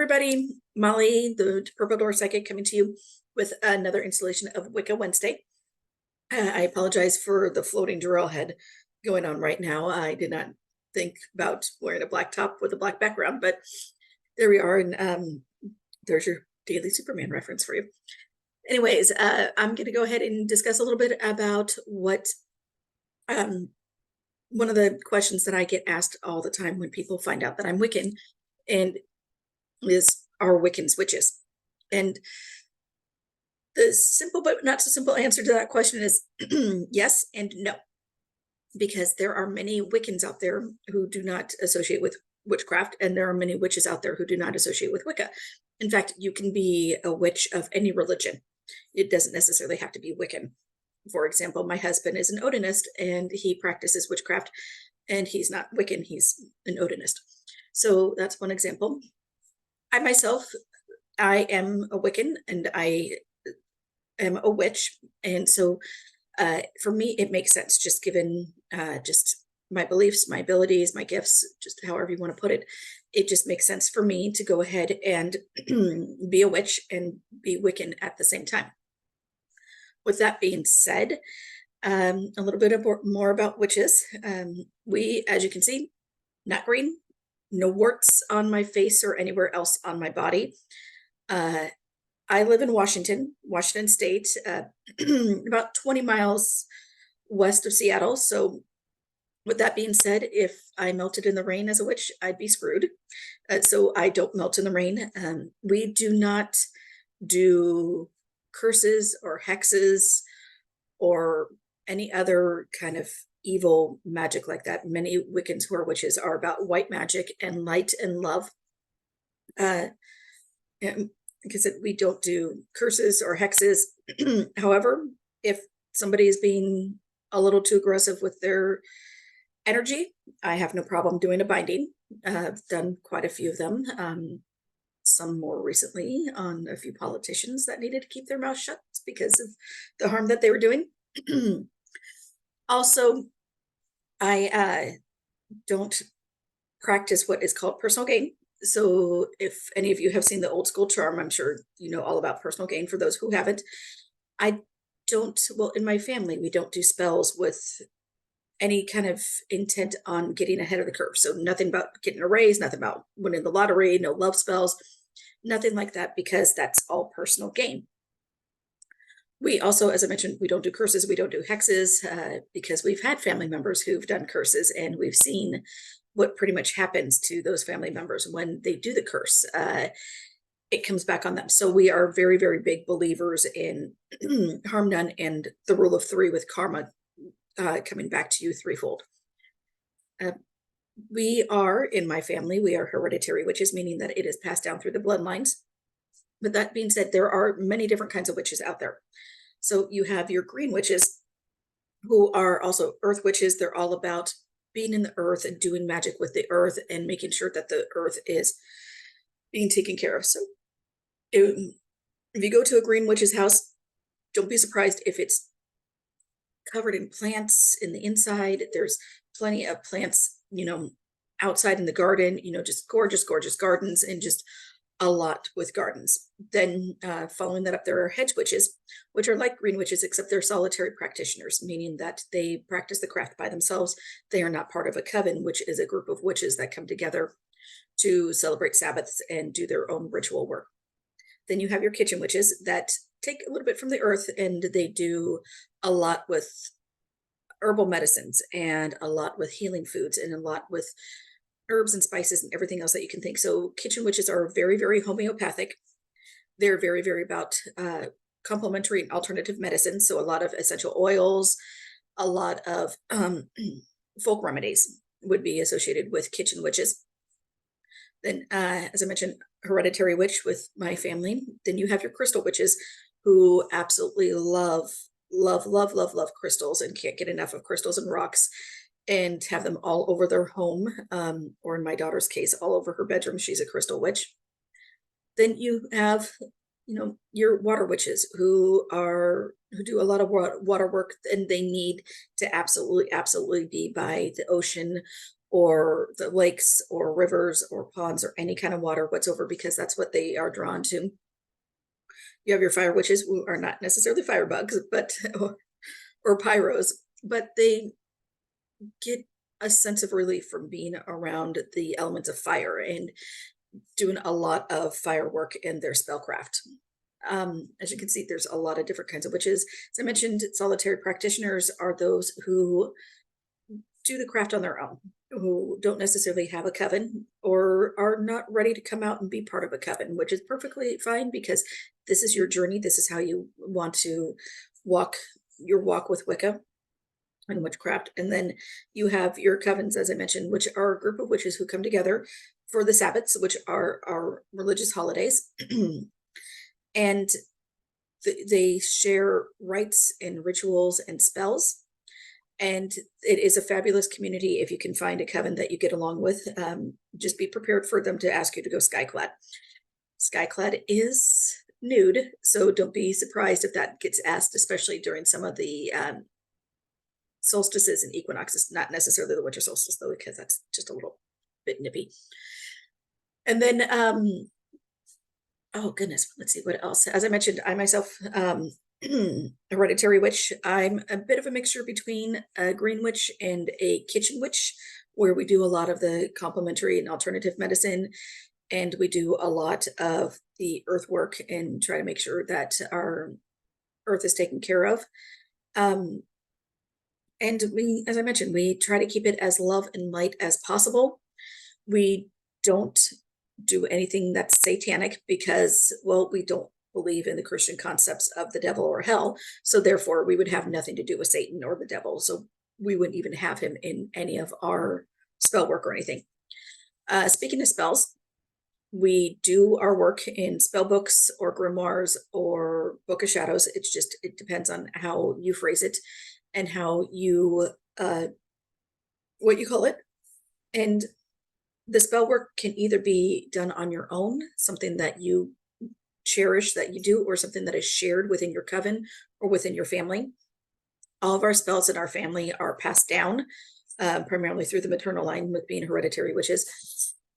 everybody. Molly, the Purple Door Psychic, coming to you with another installation of Wicca Wednesday. I apologize for the floating drill head going on right now. I did not think about wearing a black top with a black background, but there we are. And there's your daily Superman reference for you. Anyways, I'm going to go ahead and discuss a little bit about what one of the questions that I get asked all the time when people find out that I'm Wiccan, and are Wiccans witches? And the simple but not so simple answer to that question is yes and no, because there are many Wiccans out there who do not associate with witchcraft, and there are many witches out there who do not associate with Wicca. In fact, you can be a witch of any religion. It doesn't necessarily have to be Wiccan. For example, my husband is an Odinist and he practices witchcraft, and he's not Wiccan, he's an Odinist. So that's one example. I myself, I am a Wiccan and I am a witch. And so for me, it makes sense, just given just my beliefs, my abilities, my gifts, just however you want to put it. It just makes sense for me to go ahead and be a witch and be Wiccan at the same time. With that being said, a little bit more about witches. We, as you can see, not green, no warts on my face or anywhere else on my body. I live in Washington State, about 20 miles west of Seattle. So with that being said, if I melted in the rain as a witch, I'd be screwed. So I don't melt in the rain. We do not do curses or hexes or any other kind of evil magic like that. Many Wiccans who are witches are about white magic and light and love. And like I said, we don't do curses or hexes. However, if somebody is being a little too aggressive with their energy, I have no problem doing a binding. I've done quite a few of them. Some more recently on a few politicians that needed to keep their mouth shut because of the harm that they were doing. Also, I don't practice what is called personal gain. So if any of you have seen the old school charm, I'm sure you know all about personal gain. For those who haven't, I don't, well, in my family, we don't do spells with any kind of intent on getting ahead of the curve. So nothing about getting a raise, nothing about winning the lottery, no love spells, nothing like that, because that's all personal gain. We also, as I mentioned, we don't do curses, we don't do hexes, because we've had family members who've done curses, and we've seen what pretty much happens to those family members when they do the curse. It comes back on them. So we are very, very big believers in harm done and the rule of three, with karma coming back to you threefold. We are, in my family, we are hereditary witches, meaning that it is passed down through the bloodlines. But that being said, there are many different kinds of witches out there. So you have your green witches, who are also earth witches. They're all about being in the earth and doing magic with the earth and making sure that the earth is being taken care of. So if you go to a green witch's house, don't be surprised if it's covered in plants in the inside. There's plenty of plants, outside in the garden, just gorgeous, gorgeous gardens, and just a lot with gardens. Then following that up, there are hedge witches, which are like green witches, except they're solitary practitioners, meaning that they practice the craft by themselves. They are not part of a coven, which is a group of witches that come together to celebrate Sabbaths and do their own ritual work. Then you have your kitchen witches that take a little bit from the earth, and they do a lot with herbal medicines and a lot with healing foods and a lot with herbs and spices and everything else that you can think. So kitchen witches are very, very homeopathic. They're very, very about complementary and alternative medicine. So a lot of essential oils, a lot of folk remedies would be associated with kitchen witches. Then, as I mentioned, hereditary witch with my family. Then you have your crystal witches, who absolutely love crystals and can't get enough of crystals and rocks, and have them all over their home, or in my daughter's case, all over her bedroom. She's a crystal witch. Then you have, your water witches, who do a lot of water work, and they need to absolutely be by the ocean or the lakes or rivers or ponds or any kind of water whatsoever, because that's what they are drawn to. You have your fire witches, who are not necessarily firebugs, but or pyros, but they get a sense of relief from being around the elements of fire and doing a lot of firework in their spellcraft. As you can see, there's a lot of different kinds of witches. As I mentioned, solitary practitioners are those who do the craft on their own, who don't necessarily have a coven or are not ready to come out and be part of a coven, which is perfectly fine, because this is your journey. This is how you want to walk your walk with Wicca and witchcraft. And then you have your covens, as I mentioned, which are a group of witches who come together for the Sabbats, which are our religious holidays. And they share rites and rituals and spells. And it is a fabulous community. If you can find a coven that you get along with, just be prepared for them to ask you to go skyclad. Skyclad is nude, so don't be surprised if that gets asked, especially during some of the solstices and equinoxes, not necessarily the winter solstice though, because that's just a little bit nippy. And then, oh goodness, let's see what else. As I mentioned, I myself, hereditary witch. I'm a bit of a mixture between a green witch and a kitchen witch, where we do a lot of the complementary and alternative medicine, and we do a lot of the earth work and try to make sure that our earth is taken care of. And we, as I mentioned, we try to keep it as love and light as possible. We don't do anything that's satanic because, well, we don't believe in the Christian concepts of the devil or hell. So therefore we would have nothing to do with Satan or the devil. So we wouldn't even have him in any of our spell work or anything. Speaking of spells, we do our work in spell books or grimoires or Book of Shadows. It's just, it depends on how you phrase it and how you, what you call it. And the spell work can either be done on your own, something that you cherish that you do, or something that is shared within your coven or within your family. All of our spells in our family are passed down, primarily through the maternal line, with being hereditary witches.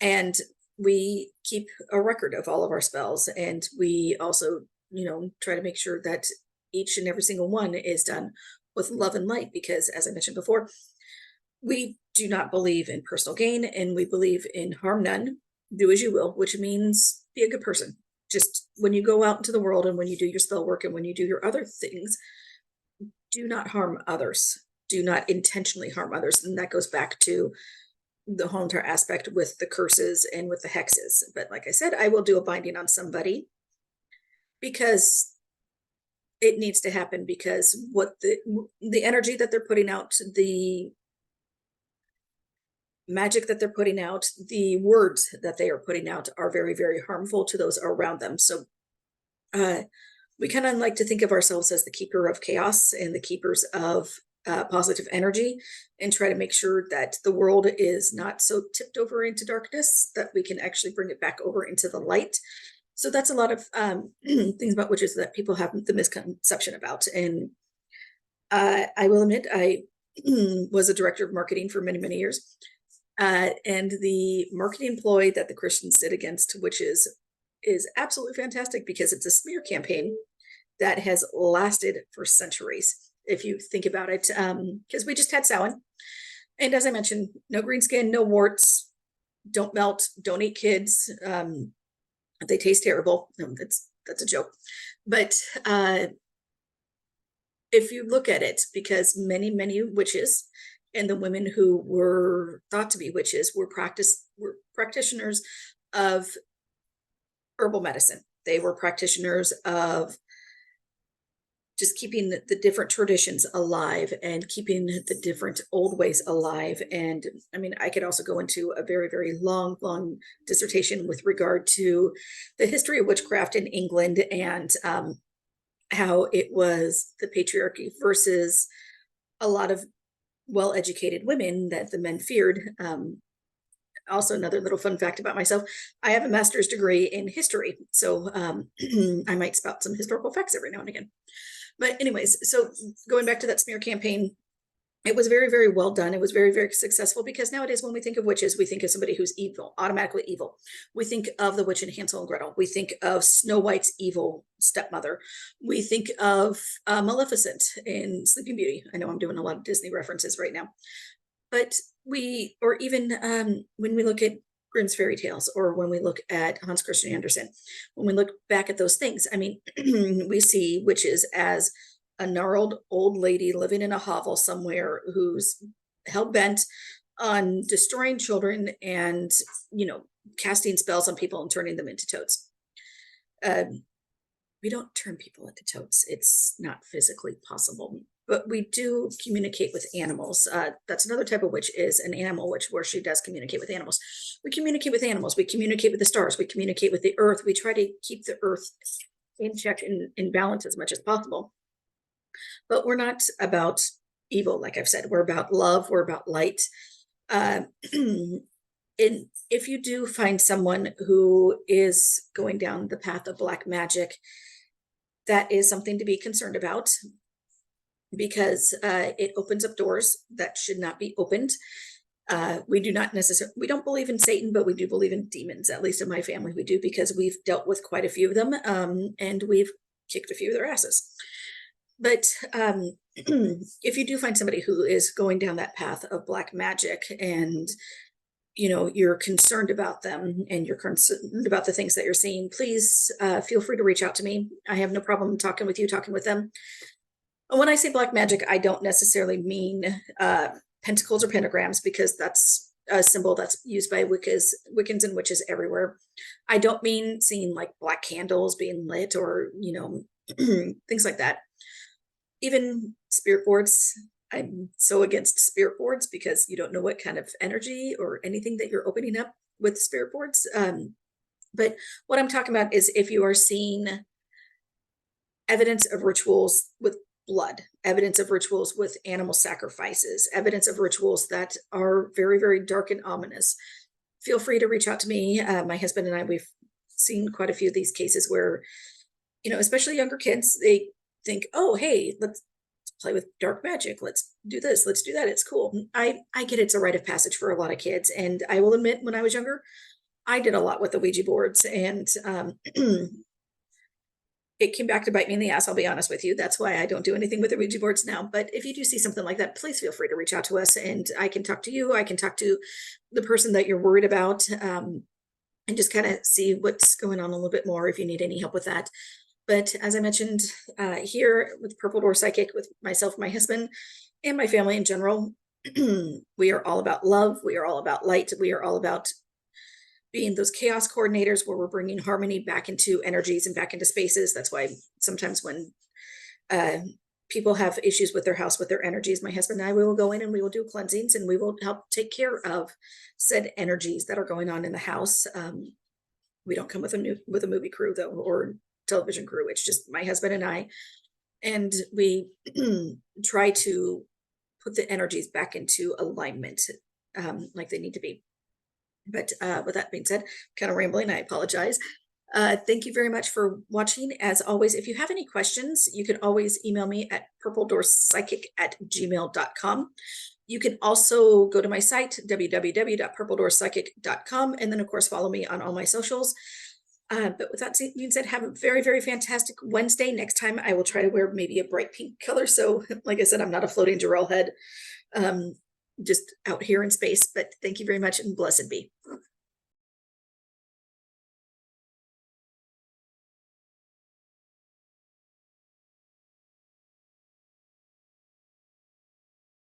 And we keep a record of all of our spells. And we also, you know, try to make sure that each and every single one is done with love and light, because as I mentioned before, we do not believe in personal gain, and we believe in harm none, do as you will, which means be a good person. Just when you go out into the world and when you do your spell work and when you do your other things, do not harm others. Do not intentionally harm others. And that goes back to the whole entire aspect with the curses and with the hexes. But like I said, I will do a binding on somebody because it needs to happen, because what the energy that they're putting out, the magic that they're putting out, the words that they are putting out are very, very harmful to those around them. So we kind of like to think of ourselves as the keeper of chaos and the keepers of positive energy, and try to make sure that the world is not so tipped over into darkness, that we can actually bring it back over into the light. So that's a lot of things about witches that people have the misconception about. And I will admit, I was a director of marketing for many, many years. And the marketing ploy that the Christians did against witches is absolutely fantastic, because it's a smear campaign that has lasted for centuries, if you think about it. Because we just had Samhain, and as I mentioned, no green skin, no warts, don't melt, don't eat kids. They taste terrible. No, that's a joke. But if you look at it, because many, many witches and the women who were thought to be witches were practitioners of herbal medicine. They were practitioners of just keeping the different traditions alive and keeping the different old ways alive. And I mean, I could also go into a very, very long, long dissertation with regard to the history of witchcraft in England, and how it was the patriarchy versus a lot of well-educated women that the men feared. Also, another little fun fact about myself, I have a master's degree in history, so I might spout some historical facts every now and again. But anyways, so going back to that smear campaign, it was very, very well done. It was very, very successful, because nowadays when we think of witches, we think of somebody who's evil, automatically evil. We think of the witch in Hansel and Gretel. We think of Snow White's evil stepmother. We think of Maleficent in Sleeping Beauty. I know I'm doing a lot of Disney references right now, but or even when we look at Grimm's fairy tales, or when we look at Hans Christian Andersen, when we look back at those things, I mean, we see witches as a gnarled old lady living in a hovel somewhere who's hell-bent on destroying children and, casting spells on people and turning them into toads. We don't turn people into toads. It's not physically possible, but we do communicate with animals. That's another type of witch, is an animal witch, where she does communicate with animals. We communicate with animals. We communicate with the stars. We communicate with the earth. We try to keep the earth in check and in balance as much as possible. But we're not about evil, like I've said. We're about love. We're about light. And if you do find someone who is going down the path of black magic, that is something to be concerned about, because it opens up doors that should not be opened. We don't believe in Satan, but we do believe in demons. At least in my family, we do, because we've dealt with quite a few of them, and we've kicked a few of their asses. But if you do find somebody who is going down that path of black magic, and you're concerned about them, and you're concerned about the things that you're seeing, please feel free to reach out to me. I have no problem talking with you, talking with them. And when I say black magic, I don't necessarily mean pentacles or pentagrams, because that's a symbol that's used by Wiccans and witches everywhere. I don't mean seeing like black candles being lit, or things like that. Even spirit boards. I'm so against spirit boards, because you don't know what kind of energy or anything that you're opening up with spirit boards. But what I'm talking about is if you are seeing evidence of rituals with blood, evidence of rituals with animal sacrifices, evidence of rituals that are very, very dark and ominous, feel free to reach out to me. My husband and I, we've seen quite a few of these cases where, especially younger kids, they think, oh, hey, let's play with dark magic. Let's do this. Let's do that. It's cool. I get it's a rite of passage for a lot of kids. And I will admit, when I was younger, I did a lot with the Ouija boards, and it came back to bite me in the ass. I'll be honest with you. That's why I don't do anything with the Ouija boards now. But if you do see something like that, please feel free to reach out to us, and I can talk to you. I can talk to the person that you're worried about, and just kind of see what's going on a little bit more if you need any help with that. But as I mentioned, here with Purple Door Psychic, with myself, my husband, and my family in general, we are all about love. We are all about light. We are all about being those chaos coordinators, where we're bringing harmony back into energies and back into spaces. That's why sometimes when people have issues with their house, with their energies, my husband and I, we will go in and we will do cleansings, and we will help take care of said energies that are going on in the house. We don't come with a movie crew, though, or television crew. It's just my husband and I, and we try to put the energies back into alignment, like they need to be. But with that being said, kind of rambling, I apologize. Thank you very much for watching. As always, if you have any questions, you can always email me at purpledoorspsychic@gmail.com. You can also go to my site, www.purpledoorspsychic.com, and then of course follow me on all my socials. But with that being said, have a very, very fantastic Wednesday. Next time I will try to wear maybe a bright pink color. So like I said, I'm not a floating Jarrell head, just out here in space. But thank you very much, and blessed be.